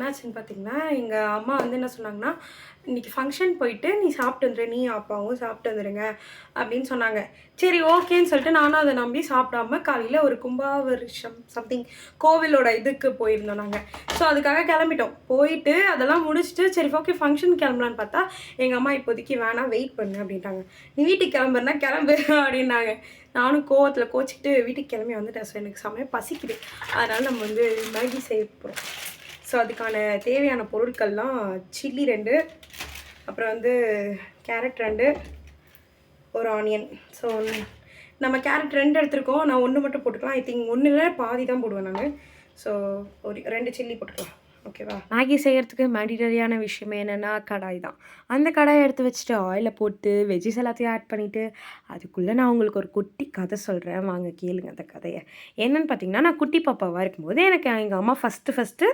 என்னாச்சுன்னு பார்த்தீங்கன்னா, எங்க அம்மா வந்து என்ன சொன்னாங்கன்னா, "இன்னைக்கு ஃபங்ஷன் போயிட்டு நீ சாப்பிட்டு வந்துரு. நீயும் அப்பாவும் சாப்பிட்டு வந்துருங்க." அப்படின்னு சொன்னாங்க. சரி ஓகேன்னு சொல்லிட்டு நானும் அத நம்பி சாப்பிடாம காலையில ஒரு கும்பாவருஷம் சம்திங் கோவிலோட இதுக்கு போயிருந்தோம் நாங்க. ஸோ அதுக்காக கிளம்பிட்டோம். போயிட்டு அதெல்லாம் முடிச்சுட்டு சரி ஓகே ஃபங்ஷன் கிளம்பலான்னு பார்த்தா, எங்க அம்மா இப்போதைக்கு வேணாம் வெயிட் பண்ணு அப்படின்ட்டாங்க. "நீ வீட்டுக்கு கிளம்புறன்னா கிளம்பு" அப்படின்னாங்க. நானும் கோவத்தில கோச்சிக்கிட்டு வீட்டுக்கு கிளம்பி வந்துட்டேன். ஸோ எனக்கு செமையா பசிக்குது. அதனால நம்ம வந்து மேகி செய்ய போறோம். ஸோ அதுக்கான தேவையான பொருட்கள்லாம் சில்லி 2, அப்புறம் வந்து கேரட் 2, ஒரு ஆனியன். ஸோ நம்ம கேரட் 2 எடுத்துருக்கோம். நான் 1 மட்டும் போட்டுக்கலாம். ஐ திங்க் 1ல பாதி தான் போடுவேன் நானு. ஸோ ஒரு 2 சில்லி போட்டுக்கலாம். ஓகேவா? மேகி செய்யறதுக்கு மேண்டிட்டரியான விஷயமே என்னன்னா, கடாய் தான். அந்த கடாய எடுத்து வச்சுட்டு ஆயில போட்டு வெஜ்ஜீஸ் எல்லாத்தையும் ஆட் பண்ணிட்டு, அதுக்குள்ள நான் உங்களுக்கு ஒரு குட்டி கதை சொல்றேன். வாங்க கேளுங்க அந்த கதைய. என்னன்னு பார்த்தீங்கன்னா, நான் குட்டி பாப்பாவா இருக்கும்போது எனக்கு எங்க அம்மா ஃபர்ஸ்ட்டு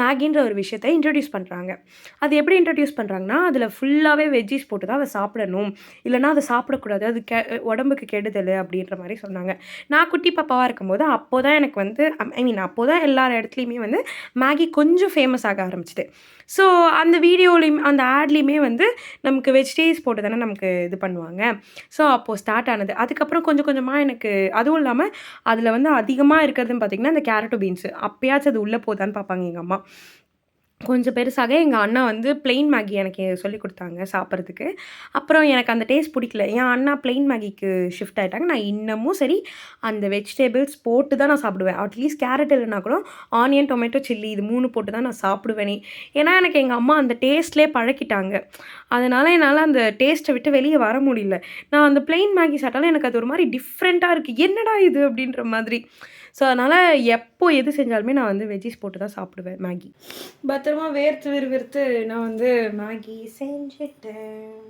மேகின்ற ஒரு விஷயத்த இன்ட்ரோடியூஸ் பண்றாங்க. அது எப்படி இன்ட்ரோடியூஸ் பண்றாங்கன்னா, அதில ஃபுல்லாவே வெஜ்ஜீஸ் போட்டு தான் அத சாப்பிடணும். இல்லன்னா அத சாப்பிடக்கூடாது. அது உடம்புக்கு கெடுதலு அப்படின்ற மாரி சொன்னாங்க. நான் குட்டி பாப்பாவா இருக்கும்போது, அப்போ தான் எனக்கு வந்து ஐ மீன் அப்போ தான் எல்லார் இடத்துலயுமே வந்து மேகி கொஞ்சம் ஃபேமஸ் ஆக ஆரம்பிச்சுது. ஸோ அந்த வீடியோலயும் அந்த ஆட்லயுமே வந்து நமக்கு வெஜிடேஸ் போட்டு தானே நமக்கு இது பண்ணுவாங்க. ஸோ அப்போ ஸ்டார்ட் ஆனது. அதுக்கப்புறம் கொஞ்சம் கொஞ்சமா எனக்கு அதுவும் இல்லாம அதில வந்து அதிகமா இருக்கிறதுன்னு பார்த்தீங்கன்னா, இந்த கேரட்டும் பீன்ஸு. அப்பயாச்சும் அது உள்ள போதான்னு பார்ப்பாங்க எங்க அம்மா. கொஞ்சம் பெருசாக எங்க அண்ணா வந்து பிளெயின் மேகி எனக்கு சொல்லிக் குடுத்தாங்க சாப்பிட்றதுக்கு. அப்புறம் எனக்கு அந்த டேஸ்ட் பிடிக்கல. என் அண்ணா பிளெயின் மேகிக்கு ஷிஃப்ட் ஆயிட்டாங்க. நான் இன்னமும் சரி, அந்த வெஜிடபிள்ஸ் போட்டு தான் நான் சாப்பிடுவேன். அட்லீஸ்ட் கேரட் இல்லன்னா கூட ஆனியன், டொமேட்டோ, சில்லி இது 3 போட்டு தான் நான் சாப்பிடுவேனே. ஏன்னா, எனக்கு எங்க அம்மா அந்த டேஸ்ட்லயே பழக்கிட்டாங்க. அதனால என்னால அந்த டேஸ்ட்ட விட்டு வெளிய வர முடியல. நான் அந்த பிளெயின் மேகி சாப்பிட்டாலும் எனக்கு அது ஒரு மாரி டிஃப்ரெண்ட்டா இருக்கு. என்னடா இது? அப்படின்ற மாதிரி. ஸோ, அதனால எப்போ எது செஞ்சாலுமே நான் வந்து வெஜ்ஜீஸ் போட்டு தான் சாப்பிடுவேன் மேகி. பத்திரமா வேர்த்து விறுவிறுத்து நான் வந்து மேகி செஞ்சுட்டேன்.